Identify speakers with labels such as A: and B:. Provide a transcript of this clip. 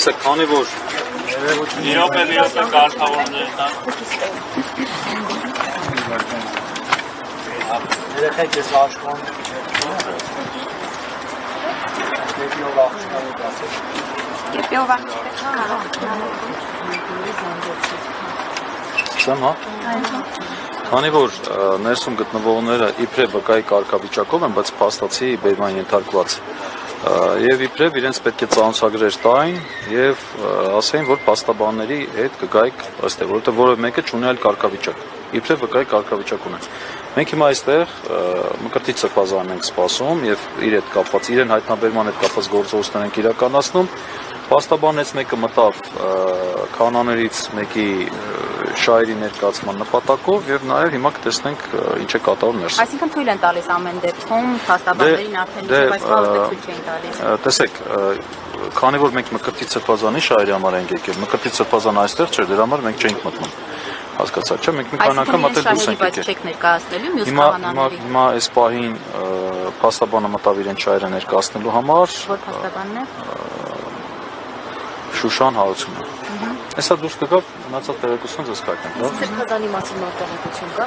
A: Քանի որ
B: իրոք է կարգավորներ
C: երեխեք ես աշխոն
D: Եպիով
A: քանի որ ներսում գտնվողները իբրև վկայի կարգավիճակով են, բայց փաստացի բերման ենթարկված եւ իբրև իրենց պետք է ծանոթագրեր տային եւ ասեին, որ փաստաբանների հետ կգայք ըստ է, որովհետեւ որևէ մեկը չունի այլ կարգավիճակ։ Իբրև վկայի կարգավիճակ ունեն։ Մենք հիմա այստեղ Մկրտիչ սրբազան ենք սպասում եւ իր հետ կապված, իրեն հայտնաբերման հետ կապված գործողություններ ենք իրականացնում։ Փաստաբանից մեկը մտավ քահանաներից մեկի շահերի ներկայացման նպատակով եւ նաեւ հիմա կտեսնենք ինչ է կատարում ներս։
D: Այսինքն թույլ են տալիս ամեն դեպքում փաստաբաններին արդեն բայց բավարար թույլ չեն տալիս։
A: Տեսեք, քանի որ մենք Մկրտիչ սրբազանի շահերի համար ենք եկել, Մկրտիչ սրբազանը այստեղ չէր, դրա համար մենք չենք մտնում։ Հասկացա՞ք, չէ՞, մենք մի քանի անգամ մտել դուրս ենք եկել։
D: Չեք ներկայացնելու մյուս քահանաների։
A: Հիմա այս պահին փաստաբանը մտավ իրեն շահերը ներկայացնելու համար։
D: Որ փաստաբանն է։
A: Շուշան Հարությունը։ Հեսա դուրս կգա մնացած տեղեկությունները ձեզ կայքեն, դա։
E: Սրբազանի մասին մարտահայտություն կա։